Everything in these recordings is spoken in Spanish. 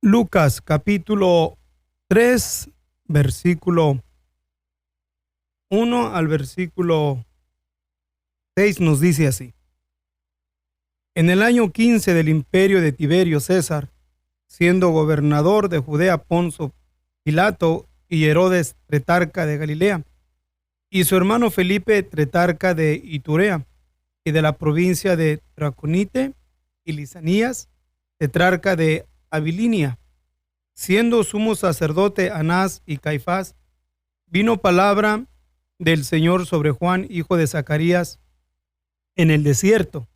Lucas capítulo 3, versículo 1 al versículo 6 nos dice así. En el año 15 del imperio de Tiberio César, siendo gobernador de Judea Poncio Pilato y Herodes tetrarca de Galilea, y su hermano Felipe tetrarca de Iturea y de la provincia de Traconite, y Lisanías tetrarca de Abilinia, siendo sumo sacerdote Anás y Caifás, vino palabra del Señor sobre Juan, hijo de Zacarías, en el desierto.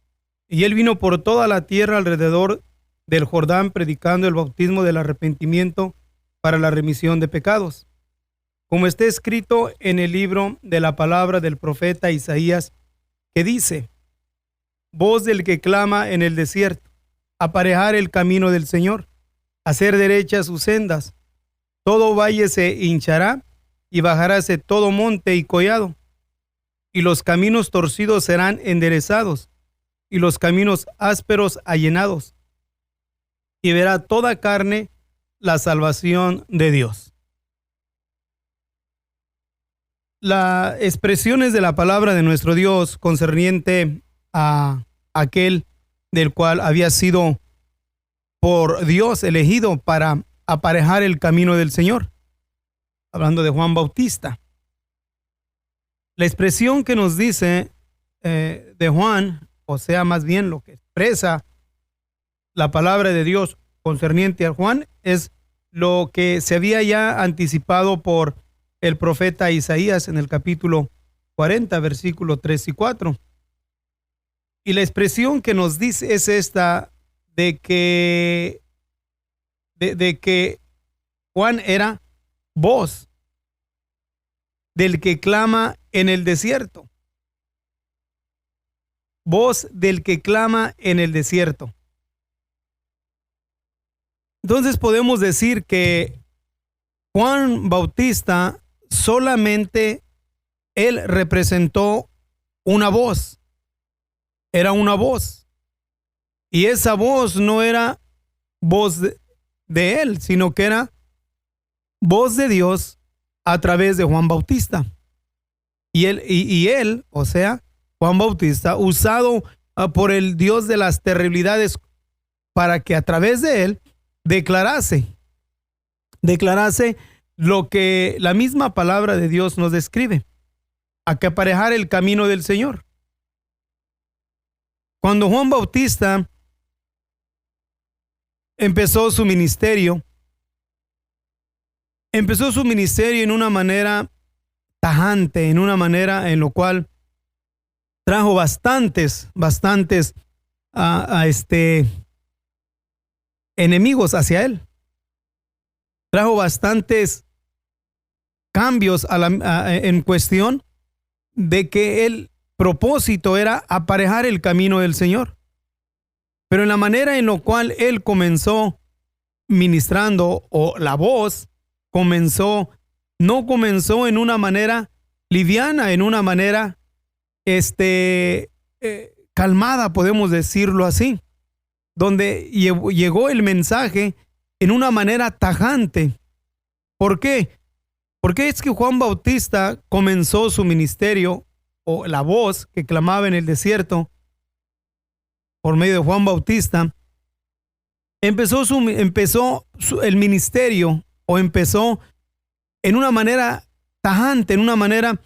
Y él vino por toda la tierra alrededor del Jordán, predicando el bautismo del arrepentimiento para la remisión de pecados, como está escrito en el libro de la palabra del profeta Isaías, que dice: voz del que clama en el desierto, aparejar el camino del Señor, hacer derechas sus sendas. Todo valle se hinchará y bajaráse todo monte y collado, y los caminos torcidos serán enderezados, y los caminos ásperos allanados, y verá toda carne la salvación de Dios. Las expresiones de la palabra de nuestro Dios concerniente a aquel del cual había sido por Dios elegido para aparejar el camino del Señor, hablando de Juan Bautista. La expresión que nos dice de Juan, o sea, más bien lo que expresa la palabra de Dios concerniente a Juan, es lo que se había ya anticipado por el profeta Isaías en el capítulo 40, versículo 3 y 4. Y la expresión que nos dice es esta, de que Juan era voz del que clama en el desierto. Voz del que clama en el desierto. Entonces podemos decir que Juan Bautista solamente él representó una voz. Era una voz. Y esa voz no era voz de él, sino que era voz de Dios a través de Juan Bautista. Y él, o sea, Juan Bautista, usado por el Dios de las terribilidades para que a través de él declarase lo que la misma palabra de Dios nos describe, a que aparejar el camino del Señor. Cuando Juan Bautista empezó su ministerio en una manera tajante, en una manera en lo cual trajo bastantes enemigos hacia él. Trajo bastantes cambios en cuestión de que el propósito era aparejar el camino del Señor. Pero en la manera en la cual él comenzó ministrando, o la voz no comenzó en una manera liviana, en una manera calmada, podemos decirlo así, donde llegó el mensaje en una manera tajante. ¿Por qué? Porque es que Juan Bautista comenzó su ministerio, o la voz que clamaba en el desierto, por medio de Juan Bautista, empezó el ministerio, o empezó en una manera tajante, en una manera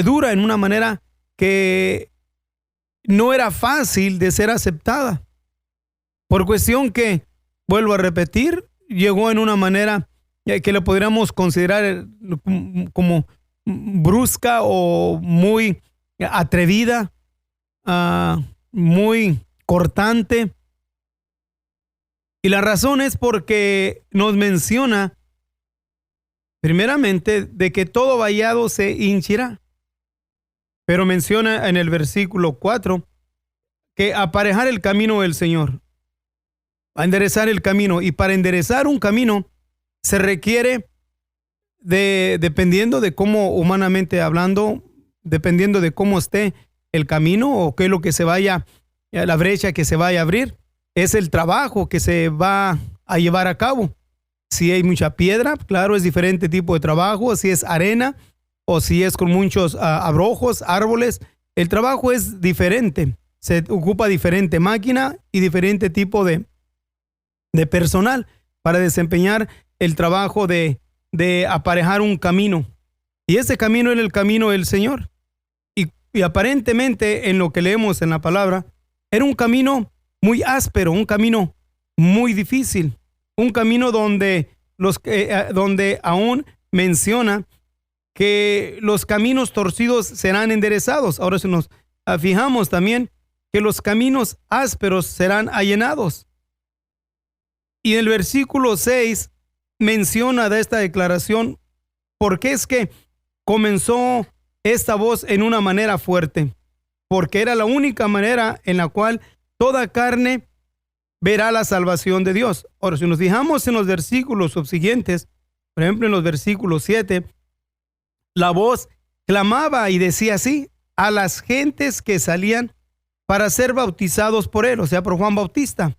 dura, en una manera que no era fácil de ser aceptada. Por cuestión que, vuelvo a repetir, llegó en una manera que lo podríamos considerar como brusca o muy atrevida, muy cortante. Y la razón es porque nos menciona primeramente de que todo vallado se hinchirá. Pero menciona en el versículo 4 que aparejar el camino del Señor, a enderezar el camino. Y para enderezar un camino se requiere dependiendo de cómo, humanamente hablando, dependiendo de cómo esté el camino o qué es lo que se vaya, la brecha que se vaya a abrir, es el trabajo que se va a llevar a cabo. Si hay mucha piedra, claro, es diferente tipo de trabajo. Si es arena o si es con muchos abrojos, árboles, el trabajo es diferente. Se ocupa diferente máquina y diferente tipo de personal para desempeñar el trabajo de aparejar un camino. Y ese camino era el camino del Señor. Y aparentemente, en lo que leemos en la palabra, era un camino muy áspero, un camino muy difícil, un camino donde aún menciona que los caminos torcidos serán enderezados. Ahora, si nos fijamos también que los caminos ásperos serán allanados. Y en el versículo 6 menciona de esta declaración por qué es que comenzó esta voz en una manera fuerte, porque era la única manera en la cual toda carne verá la salvación de Dios. Ahora, si nos fijamos en los versículos subsiguientes, por ejemplo, en los versículos 7, la voz clamaba y decía así a las gentes que salían para ser bautizados por él, o sea, por Juan Bautista.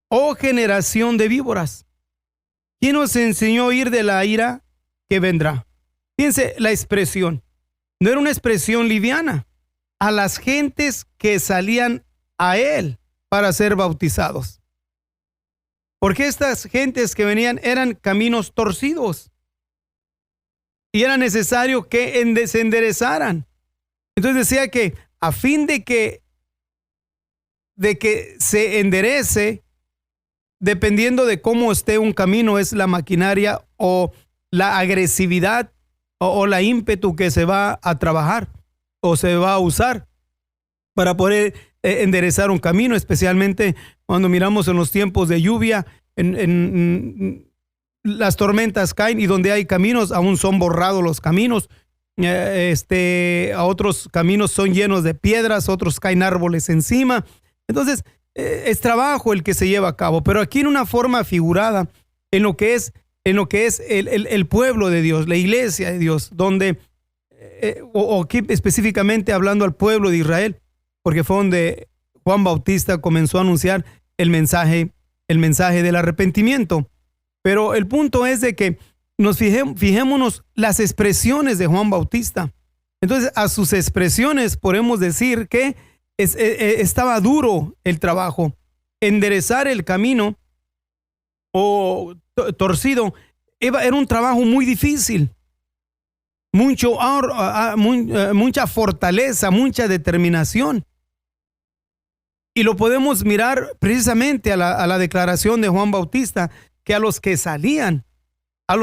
Oh generación de víboras, ¿quién os enseñó a huir de la ira que vendrá? Fíjense la expresión. No era una expresión liviana. A las gentes que salían a él para ser bautizados. Porque estas gentes que venían eran caminos torcidos. Y era necesario que se enderezaran. Entonces decía que a fin de que se enderece, dependiendo de cómo esté un camino, es la maquinaria o la agresividad o la ímpetu que se va a trabajar o se va a usar para poder enderezar un camino, especialmente cuando miramos en los tiempos de lluvia, las tormentas caen y donde hay caminos aún son borrados los caminos. A otros caminos son llenos de piedras, otros caen árboles encima. Entonces es trabajo el que se lleva a cabo, pero aquí en una forma figurada en lo que es el pueblo de Dios, la iglesia de Dios, donde o aquí específicamente hablando al pueblo de Israel, porque fue donde Juan Bautista comenzó a anunciar el mensaje del arrepentimiento. Pero el punto es de que fijémonos las expresiones de Juan Bautista. Entonces, a sus expresiones podemos decir que estaba duro el trabajo. Enderezar el camino o torcido era un trabajo muy difícil. Mucha fortaleza, mucha determinación. Y lo podemos mirar precisamente a la declaración de Juan Bautista, que a los que salían a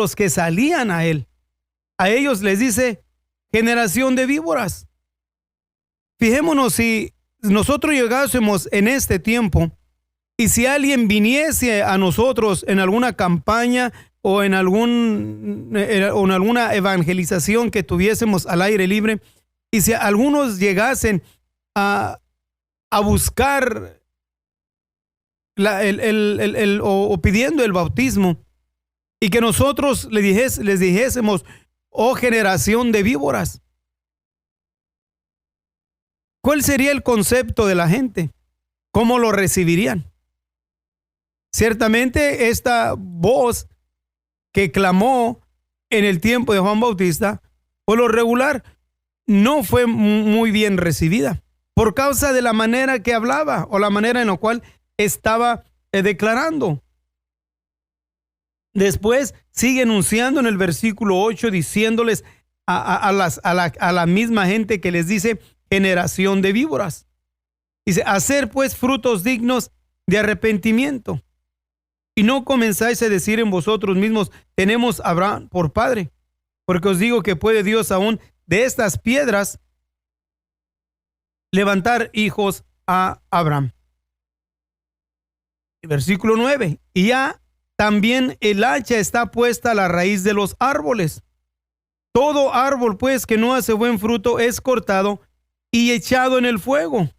él, a ellos les dice generación de víboras. Fijémonos, si nosotros llegásemos en este tiempo y si alguien viniese a nosotros en alguna campaña o en alguna evangelización que tuviésemos al aire libre, y si algunos llegasen a buscar o pidiendo el bautismo, y que nosotros les dijésemos, oh generación de víboras, ¿cuál sería el concepto de la gente? ¿Cómo lo recibirían? Ciertamente esta voz que clamó en el tiempo de Juan Bautista, por lo regular, no fue muy bien recibida por causa de la manera que hablaba o la manera en la cual estaba declarando. Después sigue anunciando en el versículo 8, diciéndoles a la misma gente que les dice generación de víboras. Dice, hacer pues frutos dignos de arrepentimiento. Y no comenzáis a decir en vosotros mismos, tenemos a Abraham por padre. Porque os digo que puede Dios aún de estas piedras levantar hijos a Abraham. Versículo 9. Y ya también el hacha está puesta a la raíz de los árboles. Todo árbol pues que no hace buen fruto es cortado y echado en el fuego.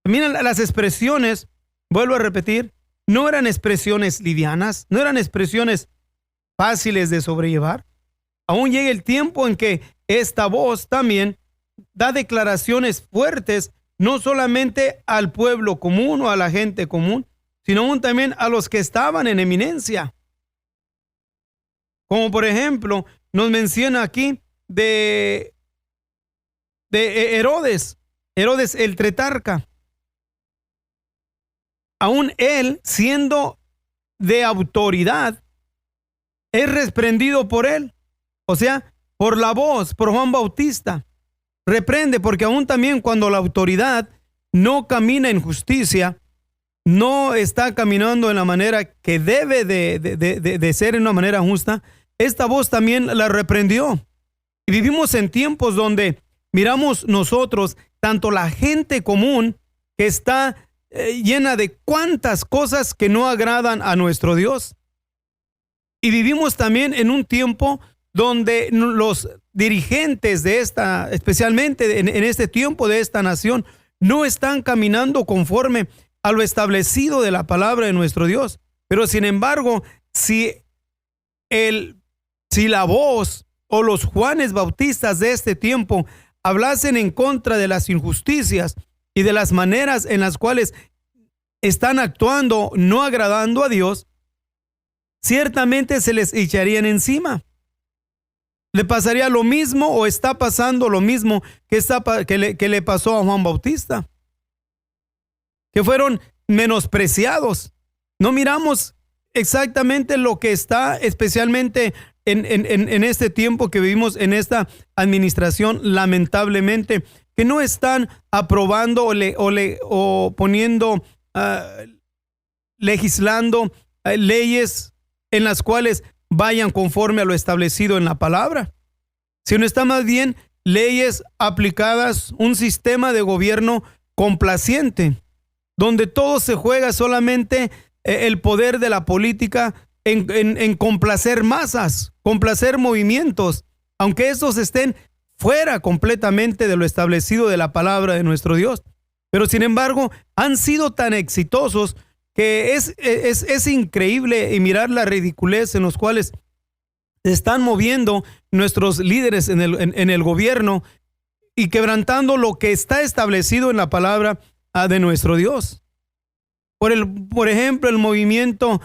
Miren, las expresiones, vuelvo a repetir, no eran expresiones livianas, no eran expresiones fáciles de sobrellevar. Aún llega el tiempo en que esta voz también da declaraciones fuertes, no solamente al pueblo común o a la gente común, sino aún también a los que estaban en eminencia. Como por ejemplo, nos menciona aquí de Herodes el tetrarca. Aún él, siendo de autoridad, es reprendido por él. O sea, por la voz, por Juan Bautista. Reprende, porque aún también cuando la autoridad no camina en justicia, no está caminando en la manera que debe de ser en una manera justa, esta voz también la reprendió. Y vivimos en tiempos donde miramos nosotros, tanto la gente común que está llena de cuantas cosas que no agradan a nuestro Dios. Y vivimos también en un tiempo donde los dirigentes de esta, especialmente en este tiempo de esta nación, no están caminando conforme a lo establecido de la palabra de nuestro Dios. Pero sin embargo, si la voz o los Juanes Bautistas de este tiempo hablasen en contra de las injusticias y de las maneras en las cuales están actuando no agradando a Dios, ciertamente se les echarían encima. Le pasaría lo mismo o está pasando lo mismo que le pasó a Juan Bautista, que fueron menospreciados. No miramos exactamente lo que está especialmente en este tiempo que vivimos en esta administración, lamentablemente, que no están aprobando o poniendo, legislando leyes en las cuales vayan conforme a lo establecido en la palabra, sino está más bien leyes aplicadas, un sistema de gobierno complaciente, donde todo se juega solamente el poder de la política en complacer masas, complacer movimientos, aunque estos estén fuera completamente de lo establecido de la palabra de nuestro Dios. Pero sin embargo, han sido tan exitosos que es increíble y mirar la ridiculez en los cuales se están moviendo nuestros líderes en el gobierno y quebrantando lo que está establecido en la palabra de nuestro Dios. Por ejemplo, el movimiento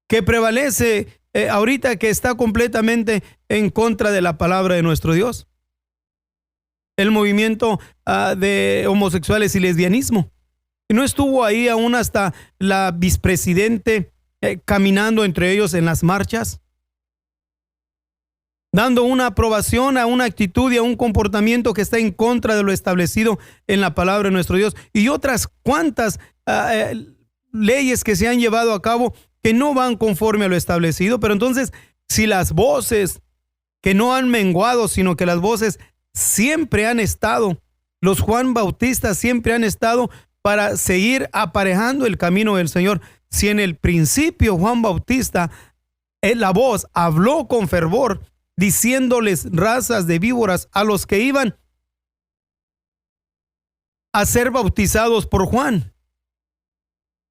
que prevalece ahorita, que está completamente en contra de la palabra de nuestro Dios. El movimiento de homosexuales y lesbianismo. Y no estuvo ahí aún hasta la vicepresidente caminando entre ellos en las marchas, dando una aprobación a una actitud y a un comportamiento que está en contra de lo establecido en la palabra de nuestro Dios, y otras cuantas leyes que se han llevado a cabo que no van conforme a lo establecido. Pero entonces, si las voces que no han menguado, sino que las voces siempre han estado, los Juan Bautistas siempre han estado para seguir aparejando el camino del Señor. Si en el principio Juan Bautista, la voz habló con fervor, diciéndoles razas de víboras a los que iban a ser bautizados por Juan,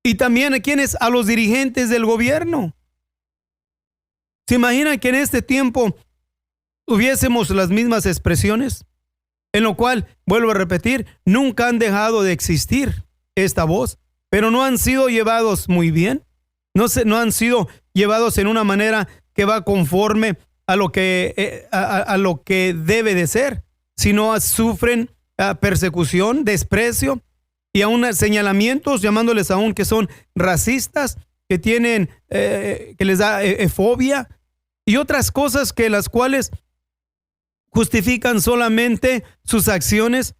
y también a los dirigentes del gobierno. ¿Se imaginan que en este tiempo tuviésemos las mismas expresiones? En lo cual, vuelvo a repetir, nunca han dejado de existir esta voz, pero no han sido llevados muy bien, no han sido llevados en una manera que va conforme a lo que debe de ser, sino sufren persecución, desprecio y aún señalamientos, llamándoles aún que son racistas, que tienen, que les da fobia y otras cosas que las cuales justifican solamente sus acciones,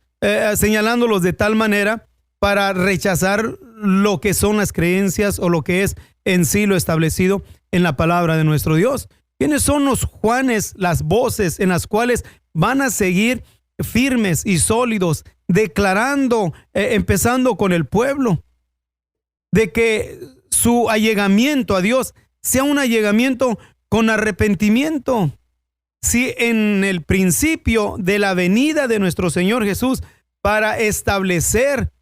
señalándolos de tal manera para rechazar lo que son las creencias o lo que es en sí lo establecido en la palabra de nuestro Dios. ¿Quiénes son los Juanes, las voces en las cuales van a seguir firmes y sólidos, declarando, empezando con el pueblo, de que su allegamiento a Dios sea un allegamiento con arrepentimiento? Si en el principio de la venida de nuestro Señor Jesús para establecer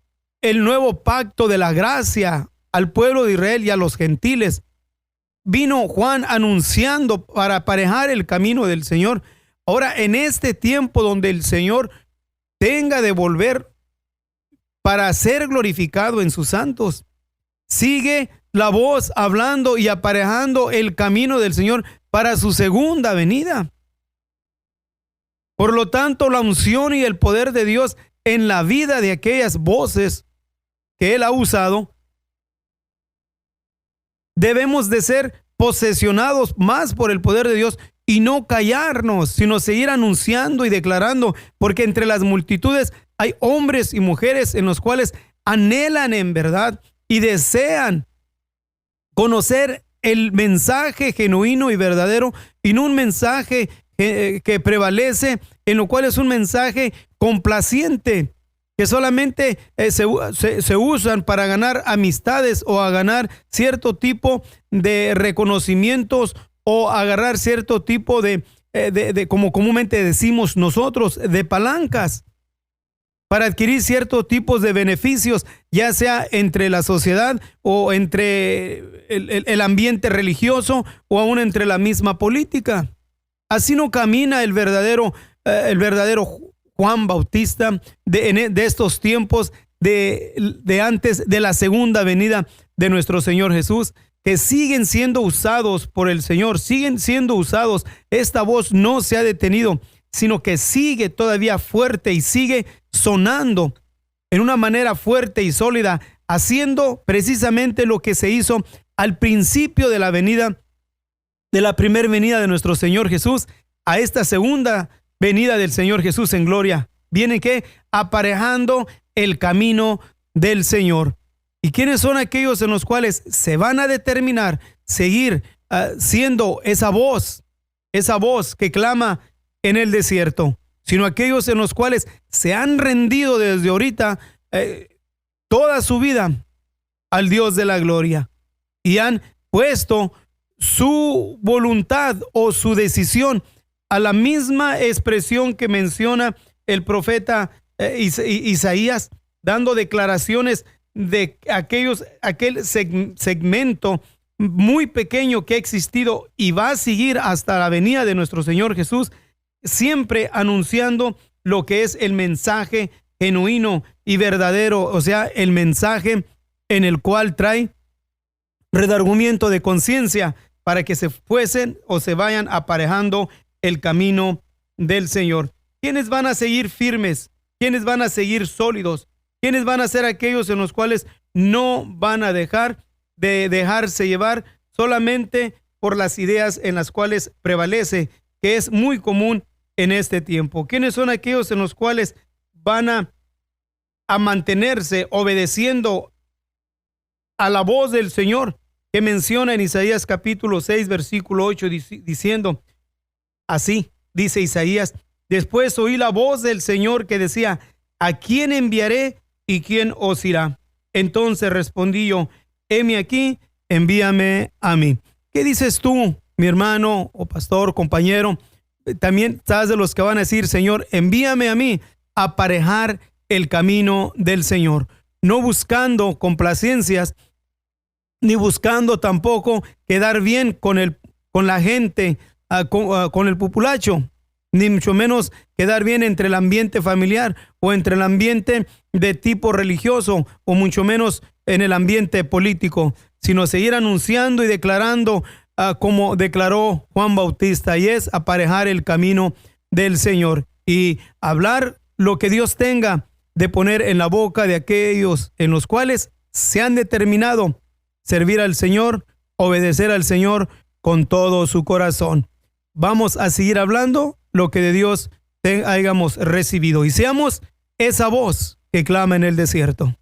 el nuevo pacto de la gracia al pueblo de Israel y a los gentiles, vino Juan anunciando para aparejar el camino del Señor. Ahora, en este tiempo donde el Señor tenga de volver para ser glorificado en sus santos. Sigue la voz hablando y aparejando el camino del Señor para su segunda venida. Por lo tanto, la unción y el poder de Dios en la vida de aquellas voces que Él ha usado, debemos de ser posesionados más por el poder de Dios y no callarnos, sino seguir anunciando y declarando, porque entre las multitudes hay hombres y mujeres en los cuales anhelan en verdad y desean conocer el mensaje genuino y verdadero, y no un mensaje que prevalece, en lo cual es un mensaje complaciente, que solamente se usan para ganar amistades o a ganar cierto tipo de reconocimientos o agarrar cierto tipo de como comúnmente decimos nosotros, de palancas para adquirir ciertos tipos de beneficios, ya sea entre la sociedad o entre el ambiente religioso o aún entre la misma política. Así no camina el verdadero Juan Bautista de estos tiempos de antes de la segunda venida de nuestro Señor Jesús, que siguen siendo usados por el Señor, siguen siendo usados. Esta voz no se ha detenido, sino que sigue todavía fuerte y sigue sonando en una manera fuerte y sólida, haciendo precisamente lo que se hizo al principio de la venida, de la primera venida de nuestro Señor Jesús, a esta segunda venida del Señor Jesús en gloria. Viene que aparejando el camino del Señor. ¿Y quiénes son aquellos en los cuales se van a determinar seguir siendo esa voz que clama en el desierto? Sino aquellos en los cuales se han rendido desde ahorita toda su vida al Dios de la gloria y han puesto su voluntad o su decisión a la misma expresión que menciona el profeta Isaías, dando declaraciones de aquel segmento muy pequeño que ha existido y va a seguir hasta la venida de nuestro Señor Jesús, siempre anunciando lo que es el mensaje genuino y verdadero, o sea, el mensaje en el cual trae redargüimiento de conciencia para que se fuesen o se vayan aparejando el camino del Señor. ¿Quiénes van a seguir firmes? ¿Quiénes van a seguir sólidos? ¿Quiénes van a ser aquellos en los cuales no van a dejar de dejarse llevar solamente por las ideas en las cuales prevalece, que es muy común en este tiempo? ¿Quiénes son aquellos en los cuales van a mantenerse obedeciendo a la voz del Señor, que menciona en Isaías capítulo 6, versículo 8, diciendo, así dice Isaías: después oí la voz del Señor que decía, ¿a quién enviaré y quién os irá? Entonces respondí yo, heme aquí, envíame a mí. ¿Qué dices tú, mi hermano o pastor, compañero? También estás de los que van a decir, Señor, envíame a mí a aparejar el camino del Señor, no buscando complacencias, ni buscando tampoco quedar bien con la gente, con el populacho, ni mucho menos quedar bien entre el ambiente familiar o entre el ambiente de tipo religioso o mucho menos en el ambiente político, sino seguir anunciando y declarando como declaró Juan Bautista, y es aparejar el camino del Señor y hablar lo que Dios tenga de poner en la boca de aquellos en los cuales se han determinado servir al Señor, obedecer al Señor con todo su corazón. Vamos a seguir hablando lo que de Dios hayamos recibido y seamos esa voz que clama en el desierto.